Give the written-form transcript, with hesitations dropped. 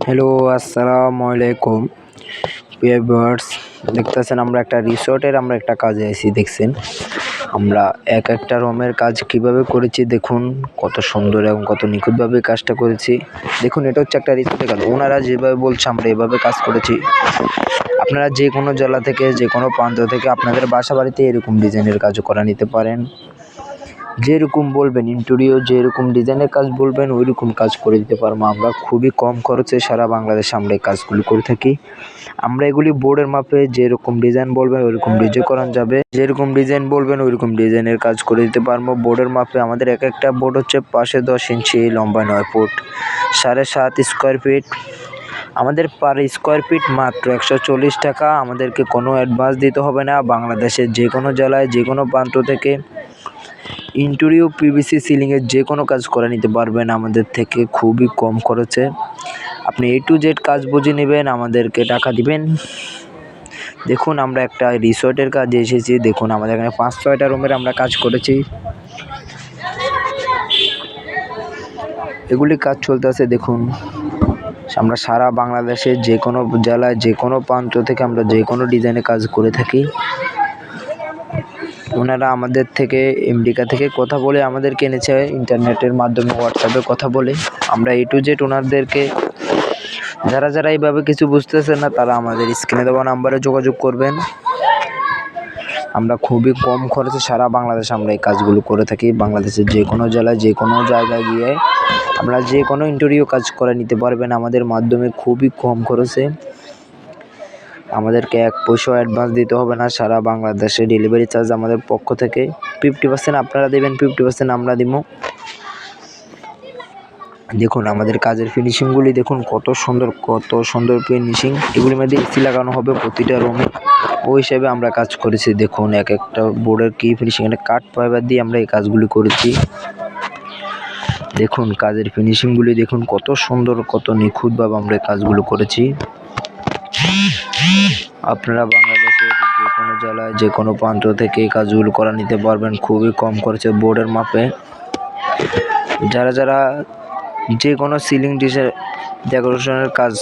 Hello, আসসালামু আলাইকুম প্রিয় ভিউয়ার্স। দেখতেছেন আমরা একটা রিসোর্টের একটা কাজে আইছি। দেখছেন আমরা একটা রুমের কাজ কিভাবে করেছি, দেখুন কত সুন্দর এবং কত নিখুঁতভাবে কাজটা করেছি। দেখুন এটা হচ্ছে একটা রিসোর্টের কাজ। ওনারা যেভাবে বলছে আমরা এভাবে কাজ করেছি। আপনারা যে কোনো জেলা থেকে, যে কোনো প্রান্ত থেকে আপনাদের বাসা বাড়িতে এরকম ডিজাইনের কাজও করা নিতে পারেন। যেরকম বলবেন ইন্টেরিয়র, যেরকম ডিজাইনের কাজ বলবেন ওইরকম কাজ করে দিতে পারবো আমরা। খুবই কম খরচে সারা বাংলাদেশে আমরা এই কাজগুলি করে থাকি। আমরা এগুলি বোর্ডের মাপে যেরকম ডিজাইন বলবেন ওইরকম ডিজাইন করানো যাবে। যেরকম ডিজাইন বলবেন ওইরকম ডিজাইনের কাজ করে দিতে পারবো বোর্ডের মাপে। আমাদের একটা বোর্ড হচ্ছে পাশে 10 ইঞ্চি, লম্বায় 9 ফুট, 7.5 স্কোয়ার ফিট। আমাদের পার স্কোয়ার ফিট মাত্র 140 টাকা। আমাদেরকে কোনো অ্যাডভান্স দিতে হবে না। বাংলাদেশের যে কোনো জেলায়, যে কোনো প্রান্ত থেকে ইন্টেরিয়র পিভিসি সিলিংয়ের যে কোনো কাজ করে নিতে পারবেন আমাদের থেকে খুবই কম খরচে। আপনি A to Z কাজ বুঝে নেবেন, আমাদেরকে টাকা দিবেন। দেখুন আমরা একটা রিসোর্টের কাজে এসেছি। দেখুন আমাদের এখানে 5-6টা রুমের আমরা কাজ করেছি। এগুলি কাজ চলতে আছে। দেখুন আমরা সারা বাংলাদেশের যে কোনো জেলায়, যে কোনো প্রান্ত থেকে আমরা যে কোনো ডিজাইনে কাজ করে থাকি। ওনারা আমাদের থেকে আমেরিকা থেকে কথা বলে আমাদেরকে এনেছে, ইন্টারনেটের মাধ্যমে হোয়াটসঅ্যাপে কথা বলে। আমরা A to Z ওনাদেরকে, যারা এইভাবে কিছু বুঝতেছেন না তারা আমাদের স্ক্রিনে দেওয়া নাম্বারে যোগাযোগ করবেন। আমরা খুবই কম খরচে সারা বাংলাদেশে আমরা এই কাজগুলো করে থাকি। বাংলাদেশের যে কোনো জেলায়, যে কোনো জায়গায় গিয়ে আমরা যে কোনো ইন্টেরিয়র কাজ করে নিতে পারবেন আমাদের মাধ্যমে খুবই কম খরচে। আমাদেরকে 1 পয়সাও অ্যাডভান্স দিতে হবে না। সারা বাংলাদেশে ডেলিভারি চার্জ আমাদের পক্ষ থেকে 50% আপনারা দেবেন, 50% আমরা দিব। দেখুন আমাদের কাজের ফিনিশিংগুলি দেখুন কত সুন্দর ফিনিশিং। এগুলির মধ্যে এসি লাগানো হবে প্রতিটা রুমে, ওই হিসাবে আমরা কাজ করেছি। দেখুন একটা বোর্ডের কি ফিনিশিং, কাঠ ফাইবার দিয়ে আমরা এই কাজগুলি করেছি। দেখুন কাজের ফিনিশিংগুলি দেখুন কত সুন্দর, কত নিখুঁতভাবে আমরা এই কাজগুলো করেছি। আপনারা বাংলাদেশের যে কোনো জেলায়, যে কোনো প্রান্ত থেকে এই কাজগুলো করা নিতে পারবেন খুবই কম খরচে বোর্ডের মাপে। যারা যে কোনো সিলিং ডিজাইন ডেকোরেশনের কাজ